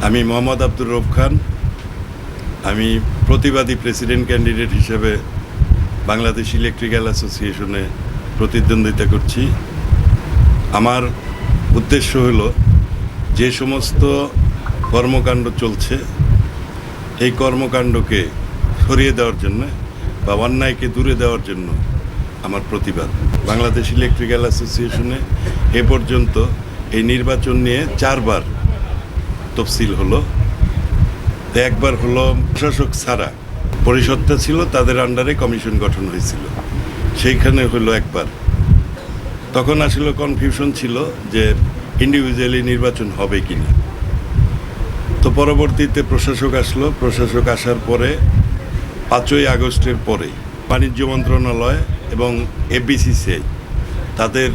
আমি মোহাম্মদ আব্দুর রউফ খান। আমি প্রতিবাদী প্রেসিডেন্ট ক্যান্ডিডেট হিসেবে বাংলাদেশ ইলেকট্রিক্যাল অ্যাসোসিয়েশনে প্রতিদ্বন্দ্বিতা করছি। আমার উদ্দেশ্য হলো যে সমস্ত কর্মকাণ্ড চলছে এই কর্মকাণ্ডকে সরিয়ে দেওয়ার জন্য বা অন্যায়কে দূরে দেওয়ার জন্য আমার প্রতিবাদ। বাংলাদেশ ইলেকট্রিক্যাল অ্যাসোসিয়েশনে এ পর্যন্ত এই নির্বাচন নিয়ে 4 বার তফসিল হলো। একবার হলো প্রশাসক ছাড়া পরিষদটা ছিল, তাদের আন্ডারে কমিশন গঠন হয়েছিল, সেইখানে হলো একবার। তখন আসলে কনফিউশন ছিল যে ইন্ডিভিজুয়ালি নির্বাচন হবে কি না। তো পরবর্তীতে প্রশাসক আসলো। প্রশাসক আসার পরে 5ই আগস্টের পরে বাণিজ্য মন্ত্রণালয় এবং এফবিসিসিআই তাদের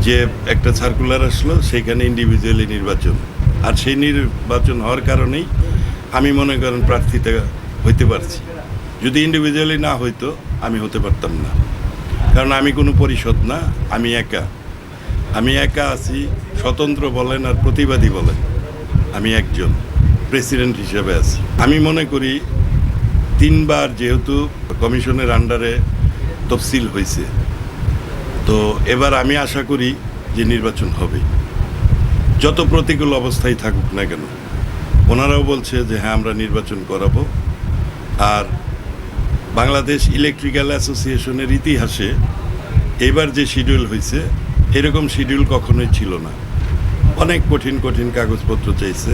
যে একটা সার্কুলার আসলো, সেইখানে ইন্ডিভিজুয়ালি নির্বাচন। আর সেই নির্বাচন হওয়ার কারণেই আমি মনে করেন প্রার্থীতা হইতে পারছি। যদি ইন্ডিভিজুয়ালি না হইতো আমি হতে পারতাম না, কারণ আমি কোনো পরিষদ না, আমি একা আছি। স্বতন্ত্র বলেন আর প্রতিবাদী বলেন, আমি একজন প্রেসিডেন্ট হিসেবে আছি। আমি মনে করি 3 বার যেহেতু কমিশনের আন্ডারে তফসিল হয়েছে, তো এবার আমি আশা করি যে নির্বাচন হবে, যত প্রতিকূল অবস্থায় থাকুক না কেন। ওনারাও বলছে যে হ্যাঁ আমরা নির্বাচন করাবো। আর বাংলাদেশ ইলেকট্রিক্যাল অ্যাসোসিয়েশনের ইতিহাসে এবার যে শিডিউল হয়েছে এরকম শিডিউল কখনোই ছিল না। অনেক কঠিন কঠিন কাগজপত্র চাইছে।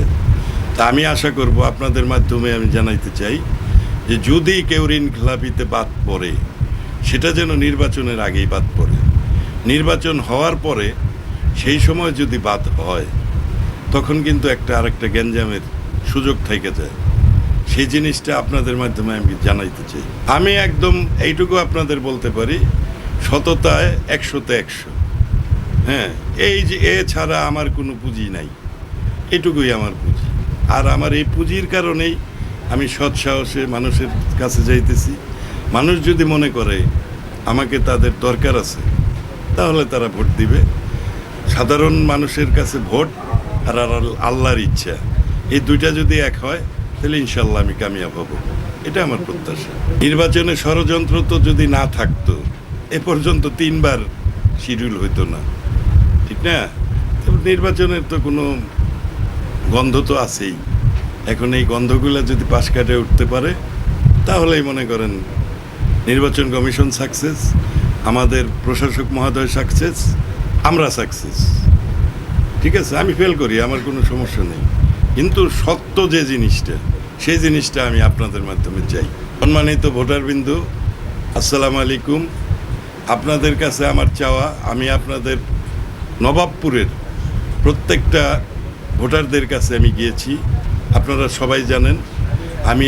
তা আমি আশা করব, আপনাদের মাধ্যমে আমি জানাইতে চাই যে যদি কেউ ঋণ খেলাপিতে বাদ পড়ে সেটা যেন নির্বাচনের আগেই বাদ পড়ে। নির্বাচন হওয়ার পরে সেই সময় যদি বাদ হয় তখন কিন্তু আরেকটা গ্যাঞ্জামের সুযোগ থেকে যায়। সেই জিনিসটা আপনাদের মাধ্যমে আমি জানাইতে চাই। আমি একদম এইটুকু আপনাদের বলতে পারি, সততায় 100-তে 100। হ্যাঁ, এই যে ছাড়া আমার কোনো পুঁজি নাই, এটুকুই আমার পুঁজি। আর আমার এই পুঁজির কারণেই আমি সৎ সাহসে মানুষের কাছে যাইতেছি। মানুষ যদি মনে করে আমাকে তাদের দরকার আছে তাহলে তারা ভোট দিবে। সাধারণ মানুষের কাছে ভোট আর আল্লাহর ইচ্ছা, এই দুইটা যদি এক হয় তাহলে ইনশাল্লাহ আমি কামিয়াব হব, এটা আমার প্রত্যাশা। নির্বাচনে ষড়যন্ত্র তো যদি না থাকতো এ পর্যন্ত 3 বার শিডিউল হইতো না, ঠিক না? নির্বাচনের তো কোনো গন্ধ তো আছেই। এখন এই গন্ধগুলো যদি পাশ কাটে উঠতে পারে তাহলেই মনে করেন নির্বাচন কমিশন সাকসেস, আমাদের প্রশাসক মহোদয় সাকসেস, আমরা সাকসেস। ঠিক আছে, আমি ফেল করি, আমার কোনো সমস্যা নেই, কিন্তু সত্য যে জিনিসটা সেই জিনিসটা আমি আপনাদের মাধ্যমে চাই। সম্মানিত ভোটারবিন্দু, আসসালামু আলাইকুম। আপনাদের কাছে আমার চাওয়া, আমি আপনাদের নবাবপুরের প্রত্যেকটা ভোটারদের কাছে আমি গিয়েছি। আপনারা সবাই জানেন আমি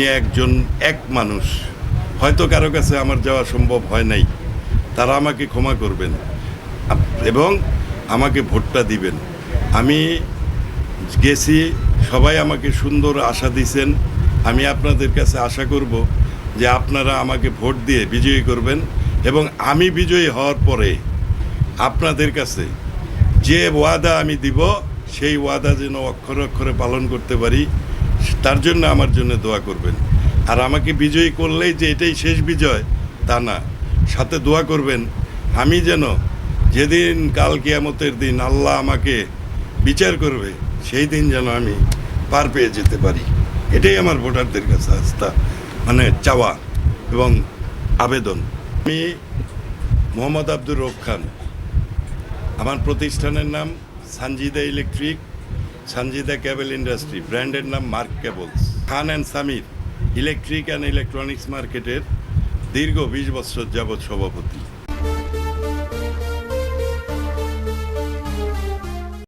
এক মানুষ, হয়তো কারো কাছে আমার যাওয়া সম্ভব হয় নাই, তারা আমাকে ক্ষমা করবেন এবং আমাকে ভোটটা দিবেন। আমি গেছি, সবাই আমাকে সুন্দর আশা দিয়েছেন। আমি আপনাদের কাছে আশা করব যে আপনারা আমাকে ভোট দিয়ে বিজয়ী করবেন এবং আমি বিজয়ী হওয়ার পরে আপনাদের কাছে যে ওয়াদা আমি দিব সেই ওয়াদা যেন অক্ষরে অক্ষরে পালন করতে পারি, তার জন্য আমার জন্য দোয়া করবেন। আর আমাকে বিজয়ী করলেই যে এটাই শেষ বিজয় তা না, সাথে দোয়া করবেন আমি যেন যেদিন কাল কিয়ামতের দিন আল্লাহ আমাকে বিচার করবে সেই দিন যেন আমি পার পেয়ে যেতে পারি। এটাই আমার ভোটারদের কাছে আস্থা, চাওয়া এবং আবেদন। আমি মোহাম্মদ আব্দুর রউফ খান, আমার প্রতিষ্ঠানের নাম সানজিদা ইলেকট্রিক, সানজিদা কেবল ইন্ডাস্ট্রি, ব্র্যান্ডের নাম mark cables. Khan and Samir electric and electronics মার্কেটের দীর্ঘ 20 বছর যাবৎ সভাপতি।